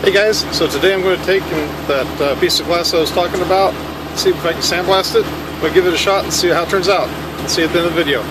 Hey guys, so today I'm going to take that piece of glass I was talking about, see if I can sandblast it. I'm going to give it a shot and see how it turns out. See you at the end of the video.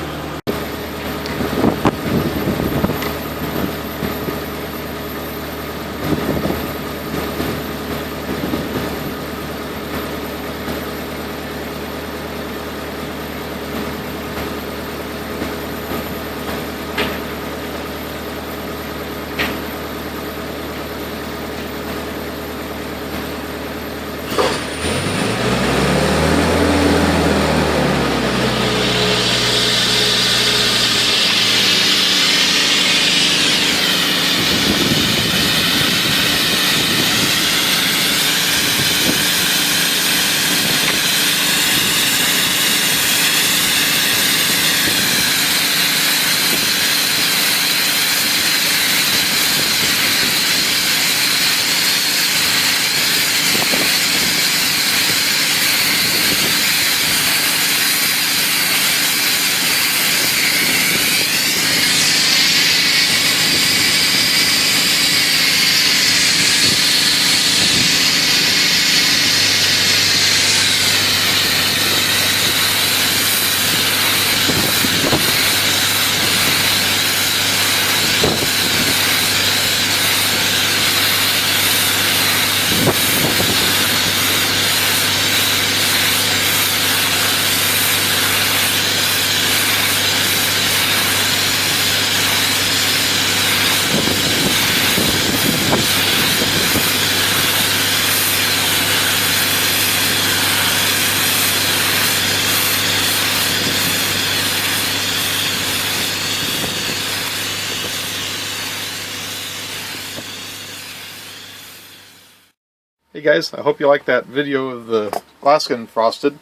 Hey guys, I hope you like that video of the glass getting frosted.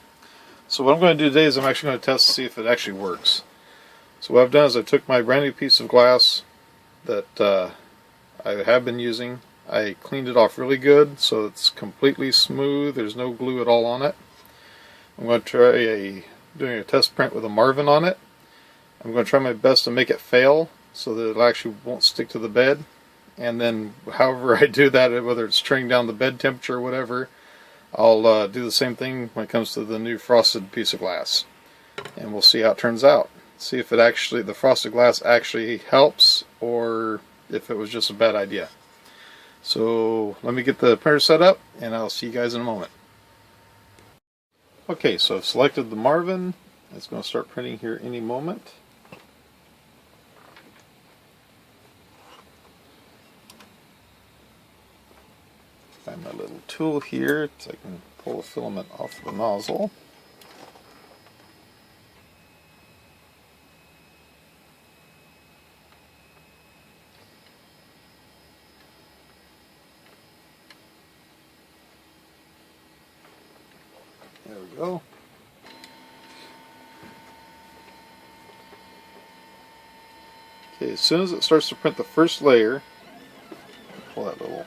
So what I'm going to do today is I'm actually going to test to see if it actually works. So what I've done is I took my brand new piece of glass that I have been using. I cleaned it off really good so it's completely smooth. There's no glue at all on it. I'm going to try doing a test print with a Marvin on it. I'm going to try my best to make it fail so that it actually won't stick to the bed. And then however I do that, whether it's turning down the bed temperature or whatever, I'll do the same thing when it comes to the new frosted piece of glass. And we'll see how it turns out. See if the frosted glass actually helps, or if it was just a bad idea. So let me get the printer set up and I'll see you guys in a moment. Okay, so I've selected the Marvin. It's going to start printing here any moment. Find my little tool here so I can pull the filament off the nozzle. There we go. Okay, as soon as it starts to print the first layer, pull that little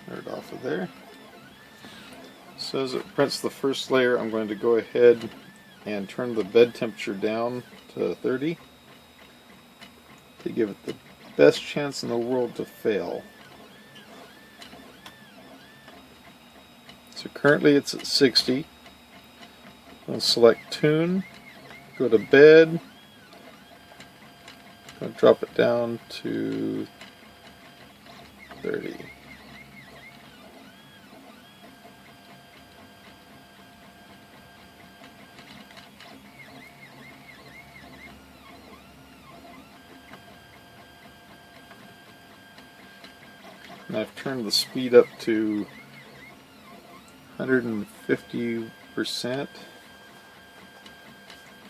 nerd off of there. As soon as it prints the first layer, I'm going to go ahead and turn the bed temperature down to 30 to give it the best chance in the world to fail. So currently it's at 60. I'm going to select tune, go to bed, I'm going to drop it down to 30. And I've turned the speed up to 150%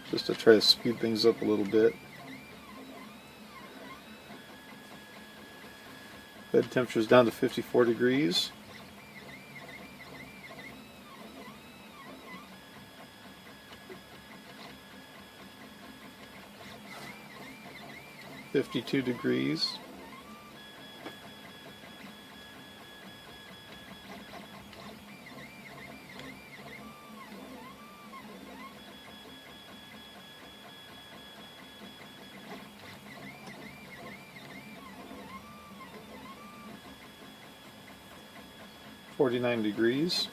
just to try to speed things up a little bit. Bed temperature is down to 54 degrees. $52 degrees. 49 degrees.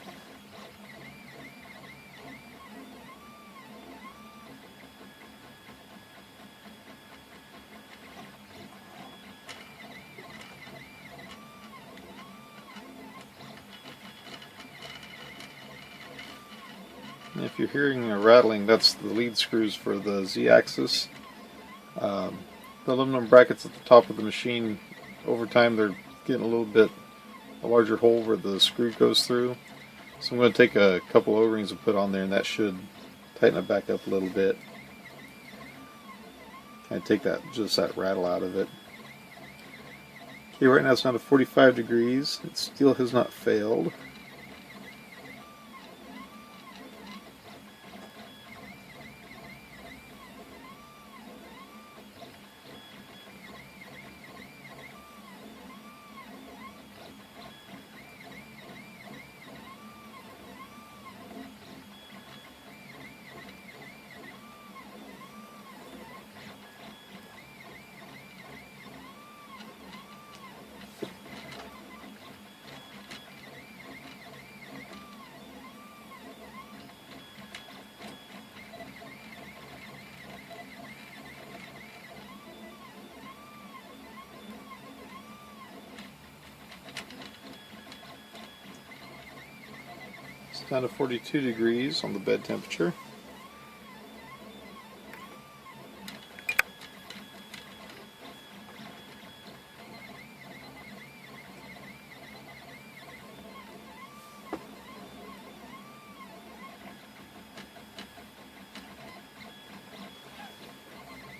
And if you're hearing a rattling, that's the lead screws for the Z-axis. The aluminum brackets at the top of the machine, over time they're getting a little bit a larger hole where the screw goes through. So I'm going to take a couple O-rings and put on there, and that should tighten it back up a little bit. Kind of take that rattle out of it. Okay, right now it's down to 45 degrees. It still has not failed. It's down to 42 degrees on the bed temperature.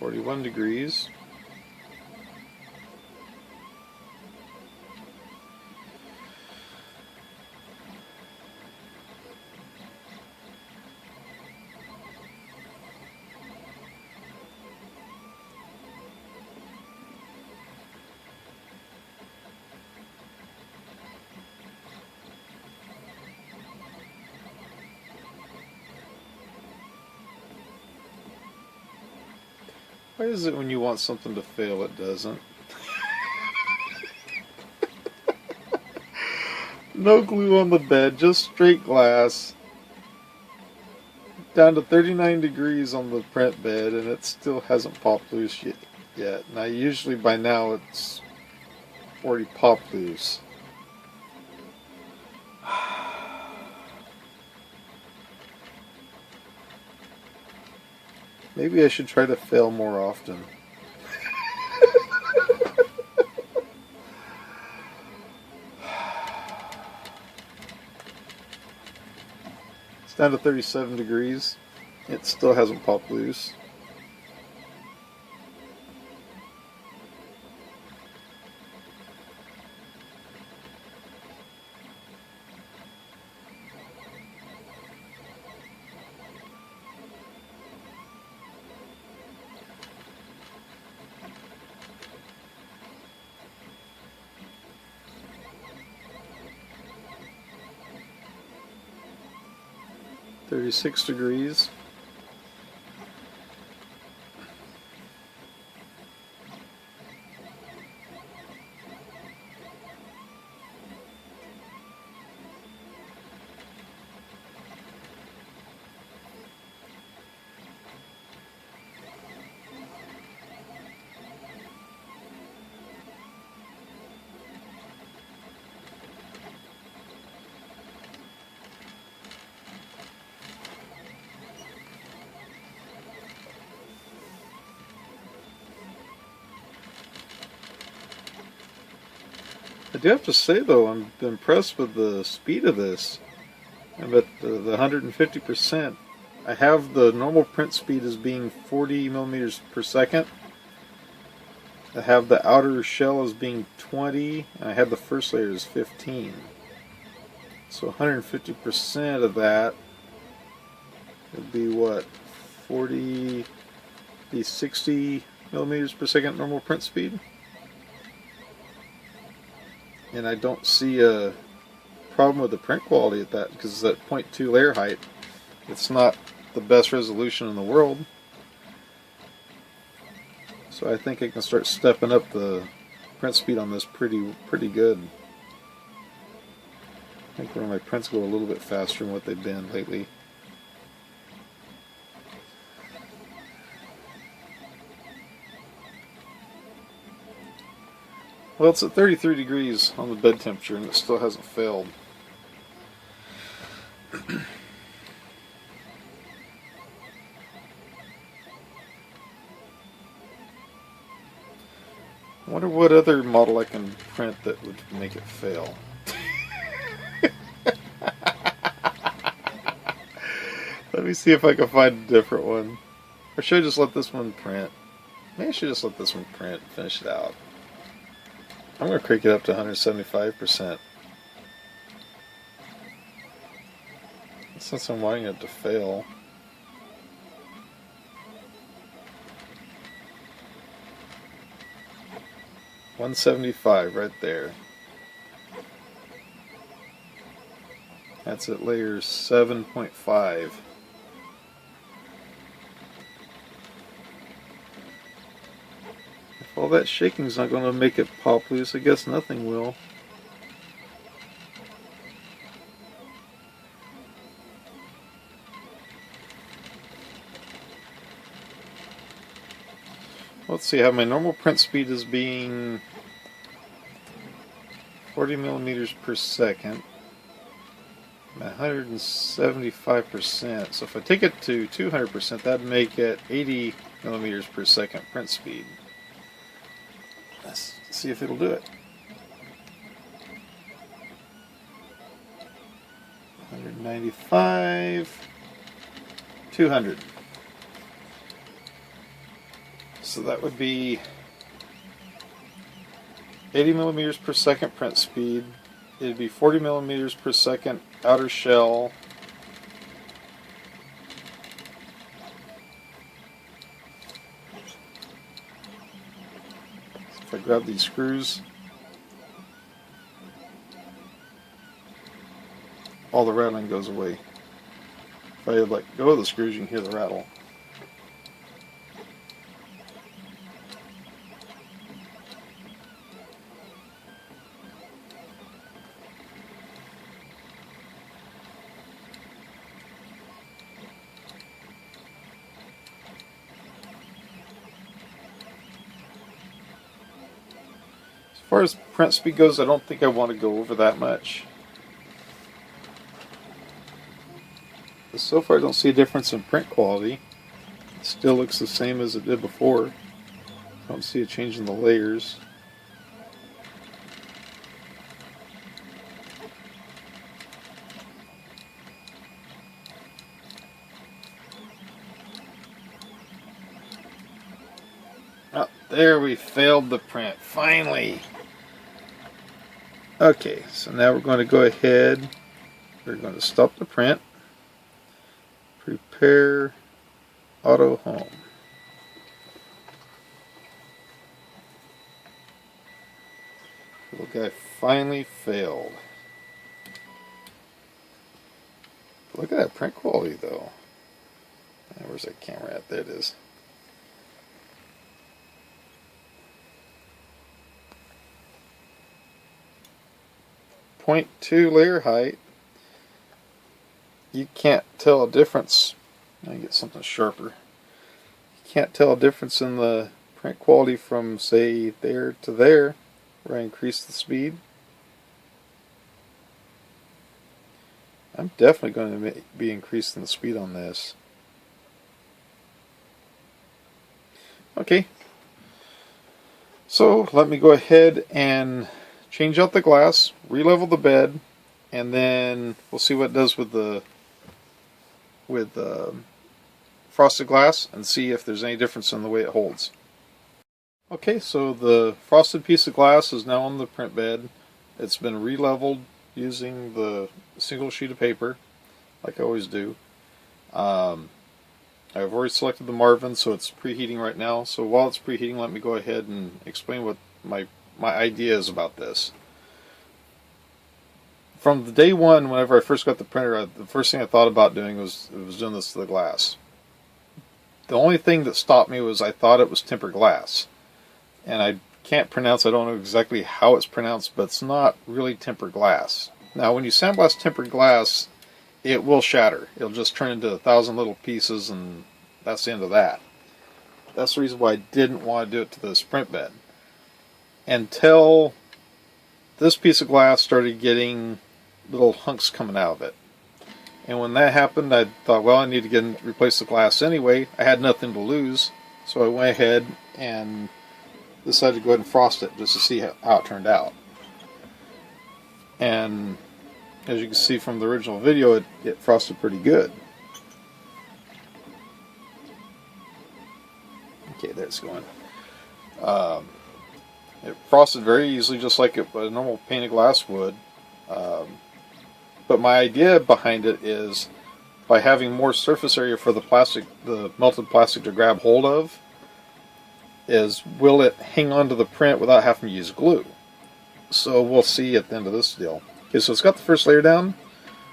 $41. Why is it when you want something to fail, it doesn't? No glue on the bed, just straight glass. Down to 39 degrees on the print bed, and it still hasn't popped loose yet. Now, usually by now it's already popped loose. Maybe I should try to fail more often. It's down to 37 degrees. It still hasn't popped loose. $36 degrees. I do have to say though, I'm impressed with the speed of this. I'm at the 150%. I have the normal print speed as being 40 millimeters per second. I have the outer shell as being 20, and I have the first layer as 15. So 150% of that would be what? 60 millimeters per second normal print speed. And I don't see a problem with the print quality at that, because it's at 0.2 layer height. It's not the best resolution in the world. So I think I can start stepping up the print speed on this pretty good. I think where my prints go a little bit faster than what they've been lately. Well, it's at 33 degrees on the bed temperature and it still hasn't failed. I wonder what other model I can print that would make it fail. Let me see if I can find a different one. Or should I just let this one print? Maybe I should just let this one print and finish it out. I'm going to crank it up to 175%. Since I'm wanting it to fail. $175 right there. That's at layer 7.5. If all that shaking's not going to make it pop loose, I guess nothing will. Let's see, I have my normal print speed as being 40 millimeters per second. I'm at 175%. So if I take it to 200%, that'd make it 80 millimeters per second print speed. Let's see if it'll do it. 195, 200. So that would be 80 millimeters per second print speed. It'd be 40 millimeters per second outer shell. So if I grab these screws, all the rattling goes away. If I let go of the screws, you can hear the rattle. As far as print speed goes, I don't think I want to go over that much. But so far I don't see a difference in print quality. It still looks the same as it did before. I don't see a change in the layers. Oh, there, we failed the print, finally! Okay, so now we're going to go ahead, we're going to stop the print, prepare auto home. Little guy finally failed. Look at that print quality though. Where's that camera at? There it is. .2 layer height. You can't tell a difference. Let me get something sharper. You can't tell a difference in the print quality from, say, there to there, where I increase the speed. I'm definitely going to be increasing the speed on this. Okay. So let me go ahead and change out the glass, re-level the bed, and then we'll see what it does with the frosted glass and see if there's any difference in the way it holds. Okay, so the frosted piece of glass is now on the print bed. It's been re-leveled using the single sheet of paper, like I always do. I've already selected the Marvin, so it's preheating right now. So while it's preheating, let me go ahead and explain what my idea is about this. From the day one, whenever I first got the printer, the first thing I thought about doing was doing this to the glass. The only thing that stopped me was I thought it was tempered glass. And I can't pronounce, I don't know exactly how it's pronounced, but it's not really tempered glass. Now when you sandblast tempered glass, it will shatter. It'll just turn into 1,000 little pieces, and that's the end of that. That's the reason why I didn't want to do it to the sprint bed. Until this piece of glass started getting little hunks coming out of it. And when that happened, I thought, well, I need to replace the glass anyway. I had nothing to lose, so I went ahead and decided to go ahead and frost it just to see how it turned out. And as you can see from the original video, it frosted pretty good. Okay, there it's going. It frosted very easily, just like a normal pane of glass would. But my idea behind it is, by having more surface area for the melted plastic to grab hold of, is will it hang on to the print without having to use glue? So we'll see at the end of this deal. Okay, so it's got the first layer down.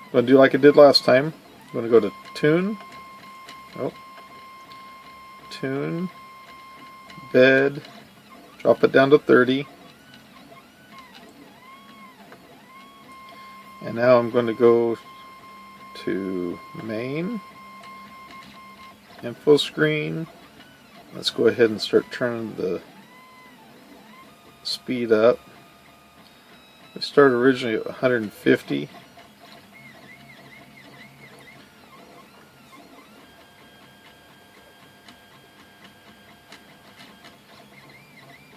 I'm going to do like I did last time. I'm going to go to Tune, Tune, Bed, drop it down to 30. And now I'm going to go to Main, Info Screen. Let's go ahead and start turning the speed up. I started originally at 150.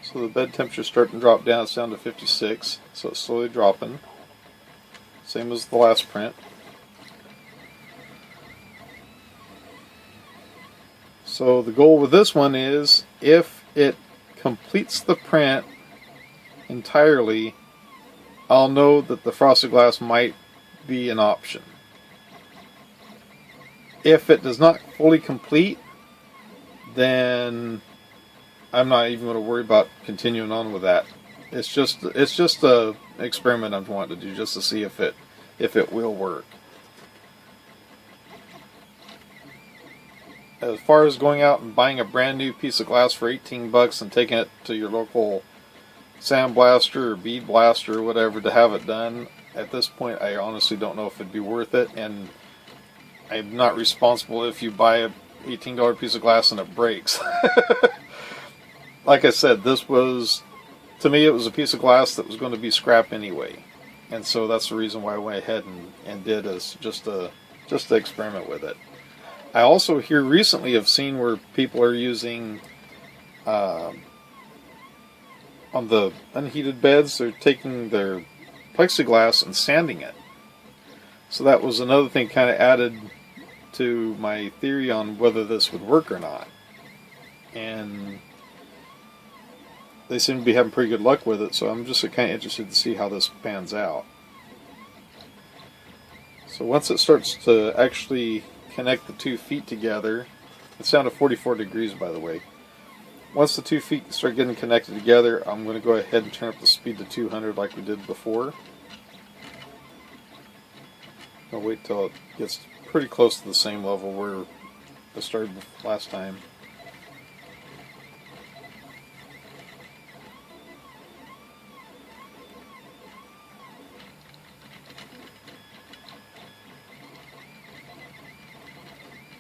So the bed temperature is starting to drop down. It's down to 56, so it's slowly dropping. Same as the last print. So the goal with this one is, if it completes the print entirely, I'll know that the frosted glass might be an option. If it does not fully complete, then I'm not even going to worry about continuing on with that. It's just a experiment I'm wanting to do, just to see if it will work. As far as going out and buying a brand new piece of glass for $18 and taking it to your local sandblaster or bead blaster or whatever to have it done, at this point I honestly don't know if it'd be worth it, and I'm not responsible if you buy a $18 piece of glass and it breaks. Like I said, this was, to me, it was a piece of glass that was going to be scrap anyway, and so that's the reason why I went ahead and did as just to experiment with it. I also here recently have seen where people are using on the unheated beds, they're taking their plexiglass and sanding it. So that was another thing kind of added to my theory on whether this would work or not. And they seem to be having pretty good luck with it, so I'm just kind of interested to see how this pans out. So once it starts to actually connect the 2 feet together, it's down to 44 degrees by the way. Once the 2 feet start getting connected together, I'm going to go ahead and turn up the speed to 200 like we did before. I'll wait till it gets pretty close to the same level where I started last time.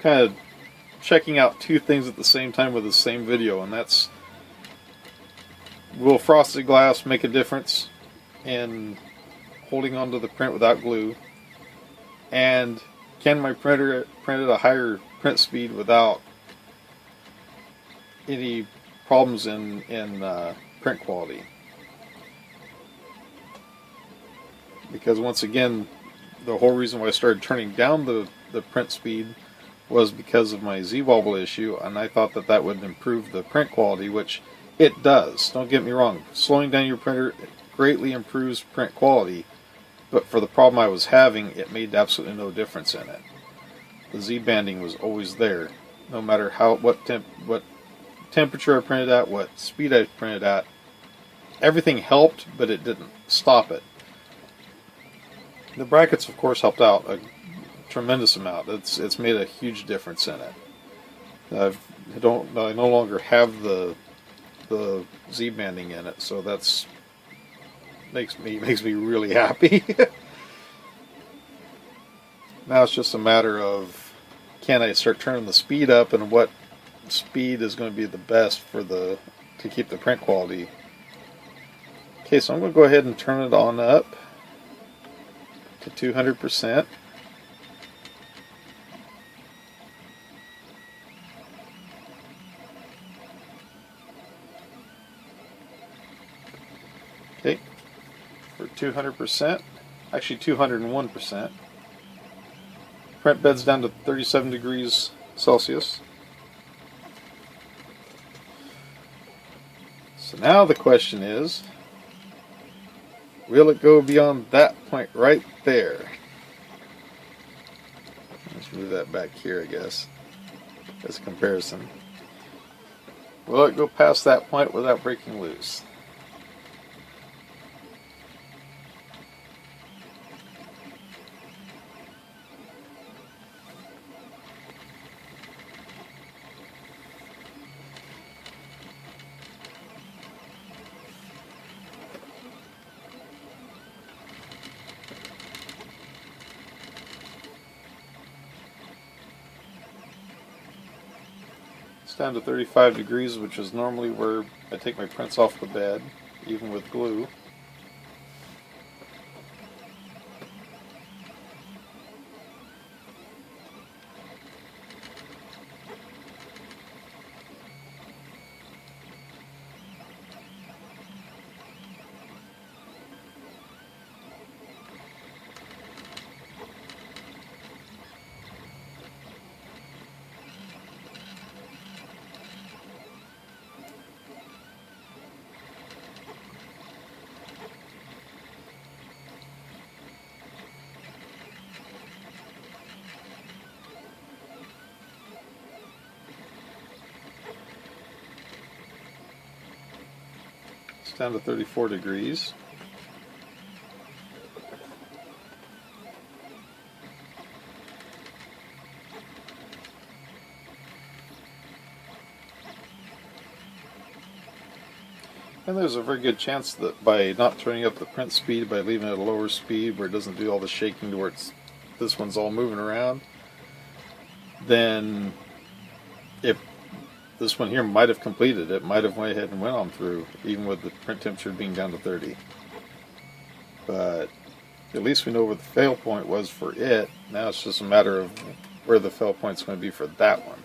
Kind of checking out 2 things at the same time with the same video, and that's, will frosted glass make a difference in holding onto the print without glue, and can my printer print at a higher print speed without any problems in print quality. Because once again, the whole reason why I started turning down the print speed was because of my Z-wobble issue, and I thought that that would improve the print quality, which it does. Don't get me wrong. Slowing down your printer greatly improves print quality, but for the problem I was having, it made absolutely no difference in it. The Z-banding was always there, no matter what temperature I printed at, what speed I printed at. Everything helped, but it didn't stop it. The brackets, of course, helped out a tremendous amount. It's made a huge difference in it. I no longer have the Z banding in it, so that's makes me really happy. Now it's just a matter of, can I start turning the speed up, and what speed is going to be the best for to keep the print quality. Okay, so I'm going to go ahead and turn it on up to 200%. Okay, for 200%, actually 201%. Print bed's down to 37 degrees Celsius. So now the question is, will it go beyond that point right there? Let's move that back here, I guess, as a comparison. Will it go past that point without breaking loose? It's down to 35 degrees, which is normally where I take my prints off the bed, even with glue. It's down to 34 degrees. And there's a very good chance that by not turning up the print speed, by leaving it at a lower speed where it doesn't do all the shaking to where this one's all moving around, then if this one here might have completed, it might have went ahead and went on through, even with the print temperature being down to 30. But at least we know where the fail point was for it. Now it's just a matter of where the fail point's going to be for that one.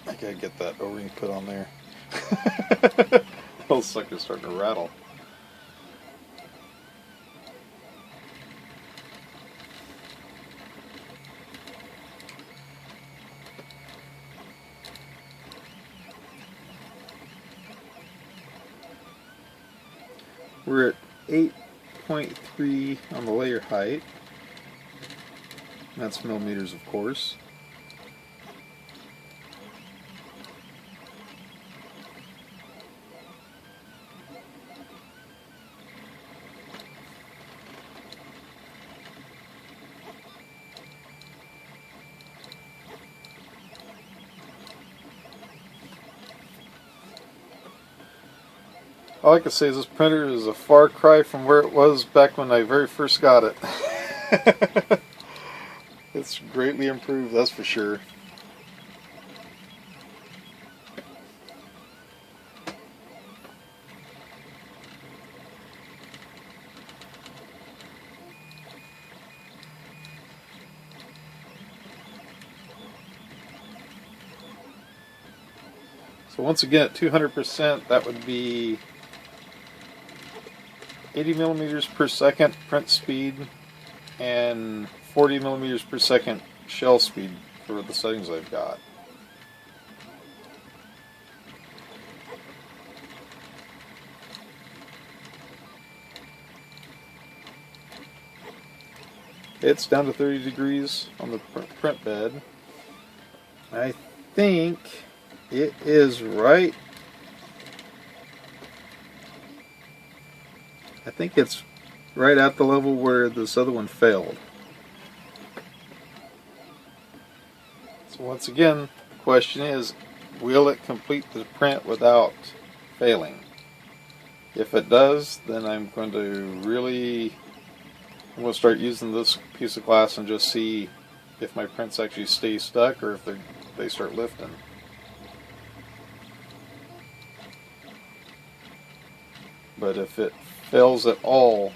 I gotta get that O-ring put on there. The whole sucker's starting to rattle. We're at 8.3 on the layer height. That's millimeters, of course. All I can say is this printer is a far cry from where it was back when I very first got it. It's greatly improved, that's for sure. So once again at 200%, that would be 80 millimeters per second print speed and 40 millimeters per second shell speed for the settings I've got. It's down to 30 degrees on the print bed. I think it is right. I think it's right at the level where this other one failed. So once again, the question is, will it complete the print without failing? If it does, then I'm going to start using this piece of glass and just see if my prints actually stay stuck or if they start lifting. But if it fails at all,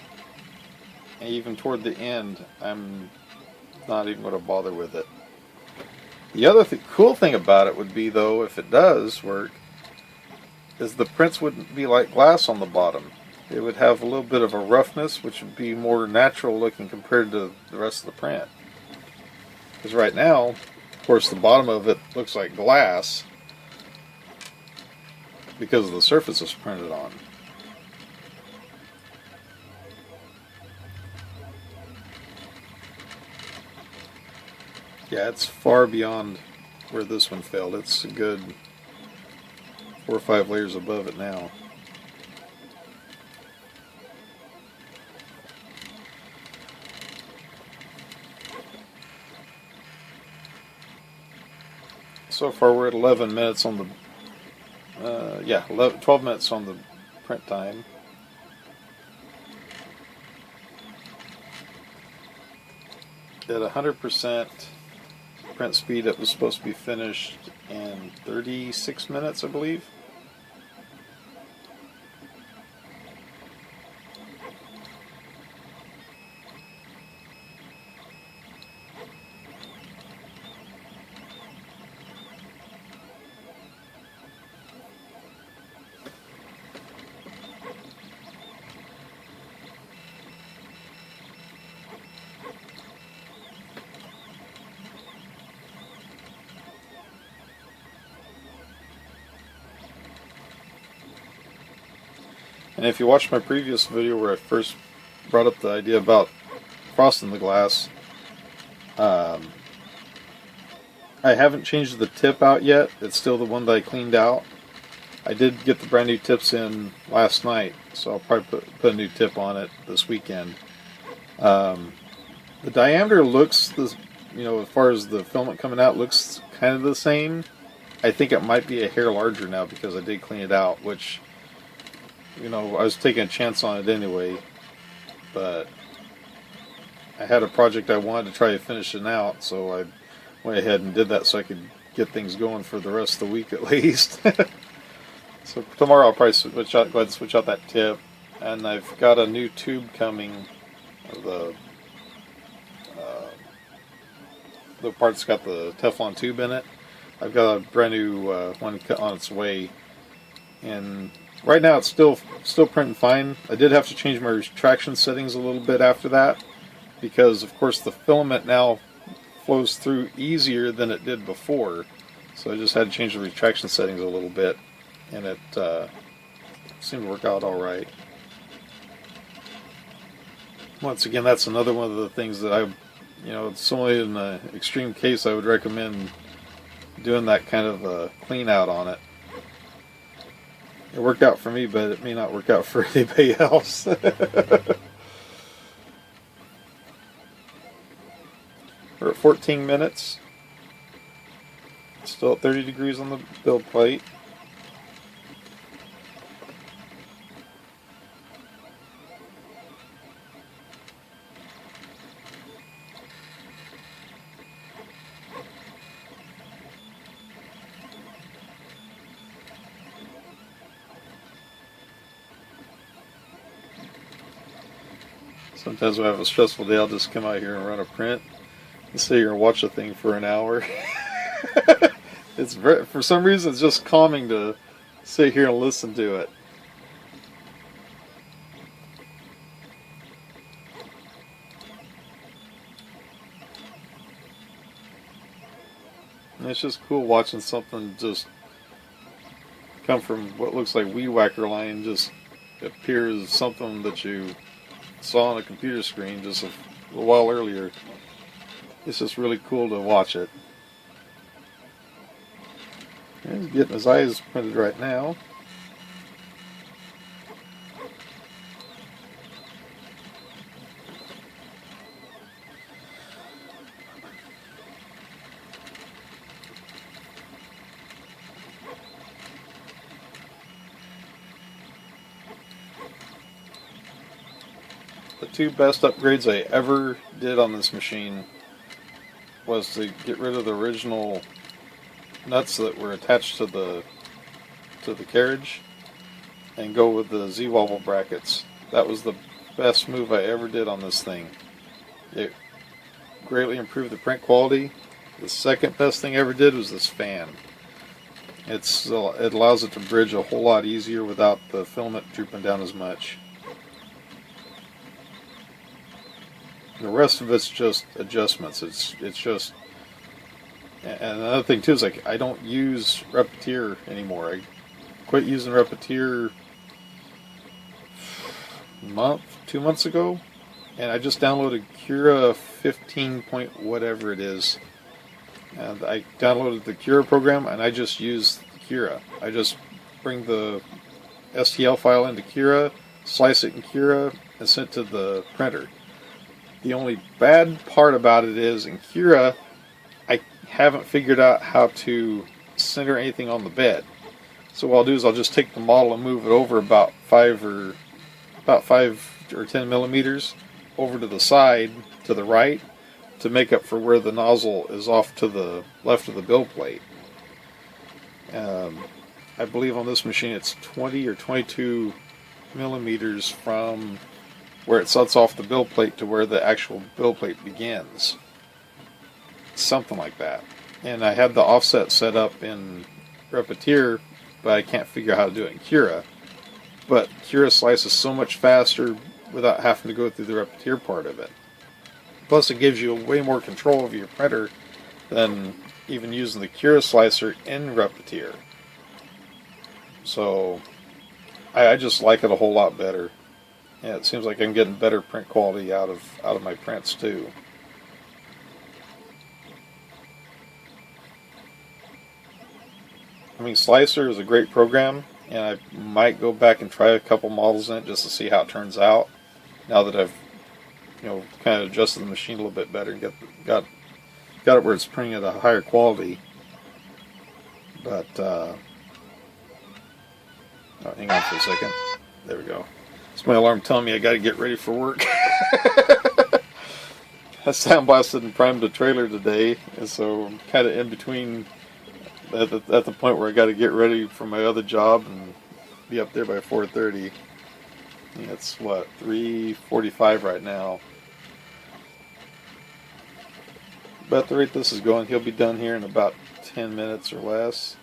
even toward the end, I'm not even going to bother with it. The other cool thing about it would be, though, if it does work, is the prints wouldn't be like glass on the bottom. It would have a little bit of a roughness, which would be more natural looking compared to the rest of the print. Because right now, of course, the bottom of it looks like glass because of the surface it's printed on. Yeah, it's far beyond where this one failed. It's a good 4 or 5 layers above it now. So far we're at 11 minutes on the 12 minutes on the print time. At 100% print speed, it was supposed to be finished in 36 minutes, I believe. And if you watched my previous video where I first brought up the idea about frosting the glass, I haven't changed the tip out yet. It's still the one that I cleaned out. I did get the brand new tips in last night, so I'll probably put a new tip on it this weekend. The diameter looks, as far as the filament coming out, looks kind of the same. I think it might be a hair larger now because I did clean it out, which, I was taking a chance on it anyway, but I had a project I wanted to try to finish it out, so I went ahead and did that so I could get things going for the rest of the week at least. So tomorrow I'll probably go ahead and switch out that tip, and I've got a new tube coming. The part that's got the Teflon tube in it. I've got a brand new one on its way, and right now it's still printing fine. I did have to change my retraction settings a little bit after that, because of course the filament now flows through easier than it did before. So I just had to change the retraction settings a little bit, and it seemed to work out alright. Once again, that's another one of the things that it's only in an extreme case I would recommend doing that kind of clean out on it. It worked out for me, but it may not work out for anybody else. We're at 14 minutes. Still at 30 degrees on the build plate. Sometimes when I have a stressful day, I'll just come out here and run a print and sit here and watch the thing for an hour. It's for some reason, it's just calming to sit here and listen to it. And it's just cool watching something just come from what looks like weed whacker line just appear as something that you saw on a computer screen just a while earlier. It's just really cool to watch it. And he's getting his eyes printed right now. The two best upgrades I ever did on this machine was to get rid of the original nuts that were attached to the carriage and go with the Z-wobble brackets. That was the best move I ever did on this thing. It greatly improved the print quality. The second best thing I ever did was this fan. It allows it to bridge a whole lot easier without the filament drooping down as much. The rest of it's just adjustments. It's just, and another thing too is like I don't use Repetier anymore. I quit using Repetier 2 months ago, and I just downloaded Cura 15 point whatever it is. And I downloaded the Cura program, and I just use Cura. I just bring the STL file into Cura, slice it in Cura, and send it to the printer. The only bad part about it is in Cura, I haven't figured out how to center anything on the bed. So what I'll do is I'll just take the model and move it over about 5 or 10 millimeters over to the side, to the right, to make up for where the nozzle is off to the left of the build plate. I believe on this machine it's 20 or 22 millimeters from where it sets off the build plate to where the actual build plate begins. Something like that. And I had the offset set up in Repetier, but I can't figure out how to do it in Cura. But Cura slices so much faster without having to go through the Repetier part of it. Plus it gives you way more control over your printer than even using the Cura slicer in Repetier. So I just like it a whole lot better. Yeah, it seems like I'm getting better print quality out of my prints too. I mean, Slicer is a great program, and I might go back and try a couple models in it just to see how it turns out. Now that I've, kind of adjusted the machine a little bit better and got it where it's printing at a higher quality. But hang on for a second. There we go. It's my alarm telling me I got to get ready for work. I sandblasted and primed the trailer today, and so I'm kind of in between at the point where I got to get ready for my other job and be up there by 4:30. It's what, 3:45 right now. But at the rate this is going, he'll be done here in about 10 minutes or less.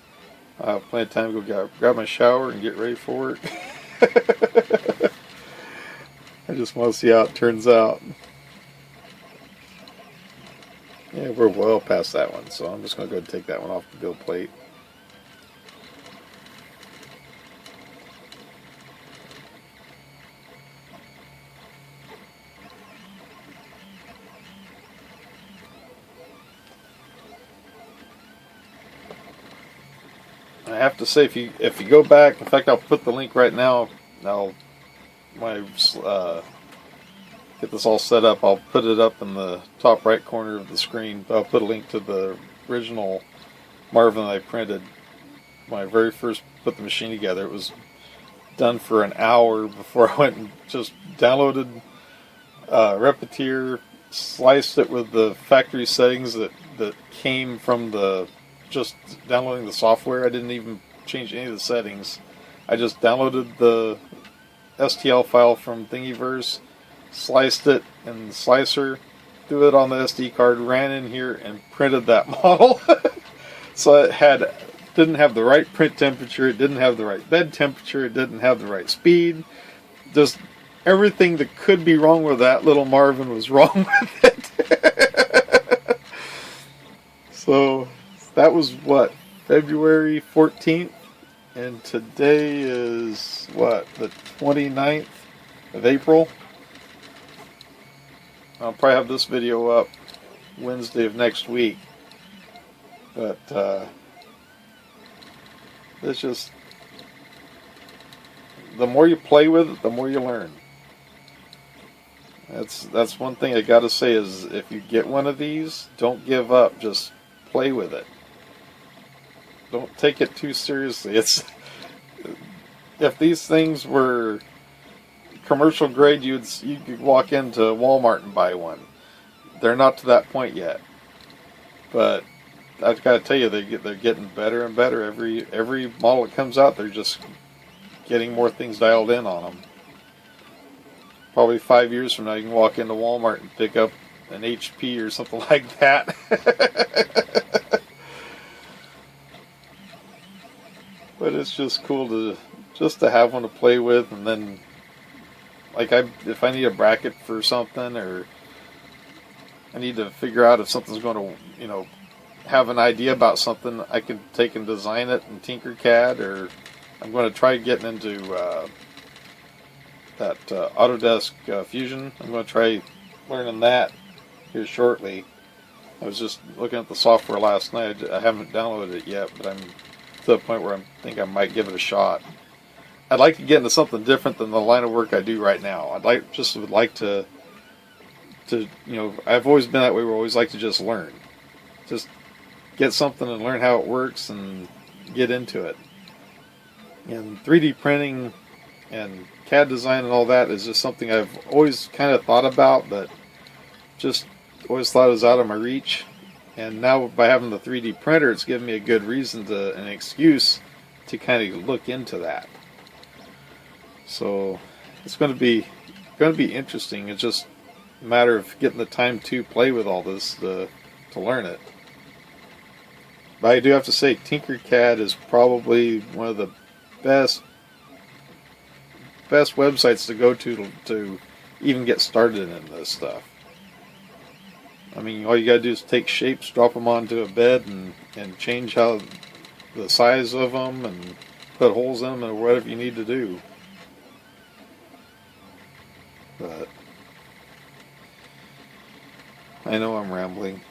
I have plenty of time to go grab my shower and get ready for work. I just want to see how it turns out. Yeah, we're well past that one, so I'm just going to go ahead and take that one off the build plate. I have to say, if you go back, in fact, I'll put the link right now. Get this all set up. I'll put it up in the top right corner of the screen. I'll put a link to the original Marvin that I printed when I very first put the machine together. It was done for an hour before I went and just downloaded Repetier, sliced it with the factory settings that came from just downloading the software. I didn't even change any of the settings. I just downloaded the STL file from Thingiverse, sliced it in the slicer, threw it on the SD card, ran in here and printed that model. So it didn't have the right print temperature, it didn't have the right bed temperature, it didn't have the right speed. Just everything that could be wrong with that little Marvin was wrong with it. So that was what, February 14th? And today is what, the 29th of April? I'll probably have this video up Wednesday of next week. But it's just, the more you play with it, the more you learn. That's one thing I gotta say is, if you get one of these, don't give up. Just play with it. Don't take it too seriously. If these things were commercial grade, you could walk into Walmart and buy one. They're not to that point yet, but I've got to tell you, they're getting better and better. Every model that comes out, they're just getting more things dialed in on them. Probably 5 years from now, you can walk into Walmart and pick up an HP or something like that. But it's just cool to have one to play with, and then, like, if I need a bracket for something, or I need to figure out if something's going to, have an idea about something, I can take and design it in Tinkercad, or I'm going to try getting into that Autodesk Fusion. I'm going to try learning that here shortly. I was just looking at the software last night. I haven't downloaded it yet, but I'm to the point where I think I might give it a shot. I'd like to get into something different than the line of work I do right now. Would like to I've always been that way, where I always like to just learn. Just get something and learn how it works and get into it. And 3D printing and CAD design and all that is just something I've always kind of thought about, but just always thought it was out of my reach. And now, by having the 3D printer, it's given me a good reason an excuse to kind of look into that. So it's going to be interesting. It's just a matter of getting the time to play with all this to learn it. But I do have to say, Tinkercad is probably one of the best websites to go to even get started in this stuff. I mean, all you gotta do is take shapes, drop them onto a bed, and change how the size of them, and put holes in them, and whatever you need to do. But I know I'm rambling.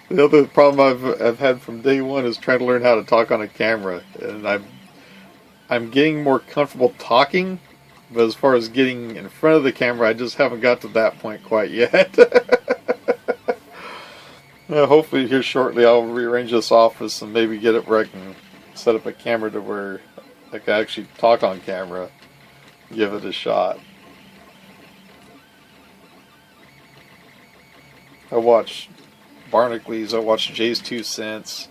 The other problem I've had from day one is trying to learn how to talk on a camera, and I'm getting more comfortable talking, but as far as getting in front of the camera, I just haven't got to that point quite yet. Hopefully here shortly I'll rearrange this office and maybe get it where I can set up a camera to where I can actually talk on camera, give it a shot. I watch Barnacules, I watch Jay's 2 Cents,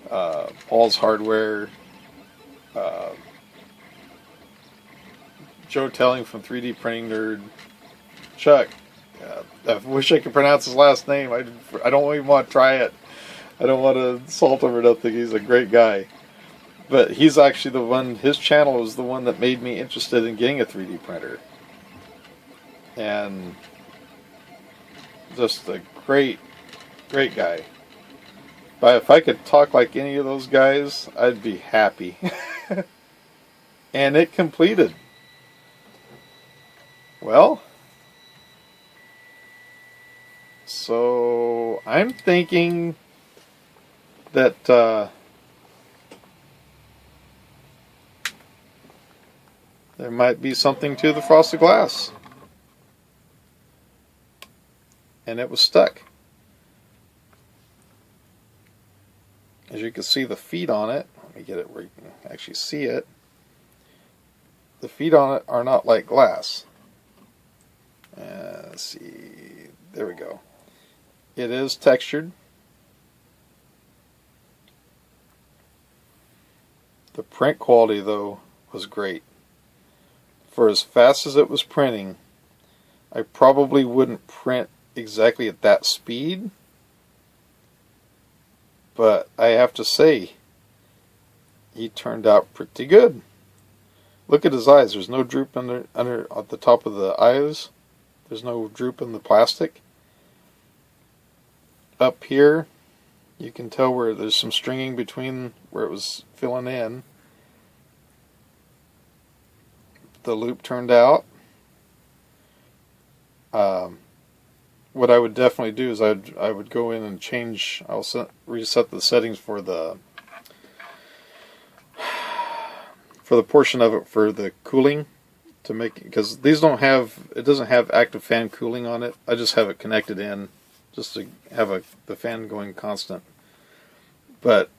Paul's Hardware, Joe Telling from 3D Printing Nerd, Chuck. I wish I could pronounce his last name. I don't even want to try it. I don't want to insult him or nothing. He's a great guy. But he's actually the one, his channel was the one that made me interested in getting a 3D printer. And just a great guy. But if I could talk like any of those guys, I'd be happy. And it completed. Well, so I'm thinking that there might be something to the frosted glass. And it was stuck. As you can see, the feet on it, let me get it where you can actually see it. The feet on it are not like glass. Let's see, there we go. It is textured. The print quality, though, was great. For as fast as it was printing, I probably wouldn't print exactly at that speed, but I have to say, he turned out pretty good. Look at his eyes. There's no droop under at the top of the eyes. There's no droop in the plastic. Up here, you can tell where there's some stringing between where it was filling in. The loop turned out. what I would definitely do is I would go in and change. Reset the settings for the portion of it for the cooling to make, because these don't have, it doesn't have active fan cooling on it. I just have it connected in just to have the fan going constant. But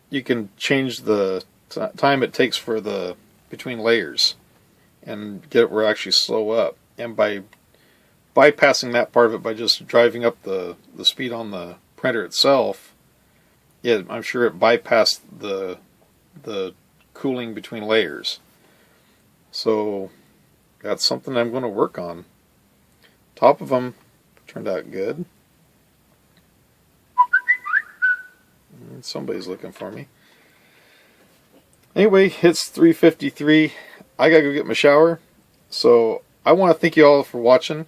you can change the time it takes for the between layers and get it where it actually slow up. And by bypassing that part of it by just driving up the speed on the printer itself, yeah, I'm sure it bypassed the cooling between layers. So that's something I'm going to work on. Top of them turned out good. Somebody's looking for me. Anyway, it's 3:53. I gotta go get my shower. So I want to thank you all for watching.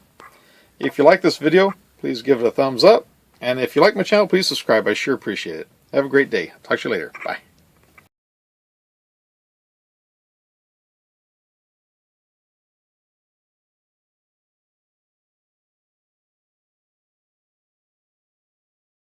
If you like this video, please give it a thumbs up. And if you like my channel, please subscribe. I sure appreciate it. Have a great day. Talk to you later. Bye.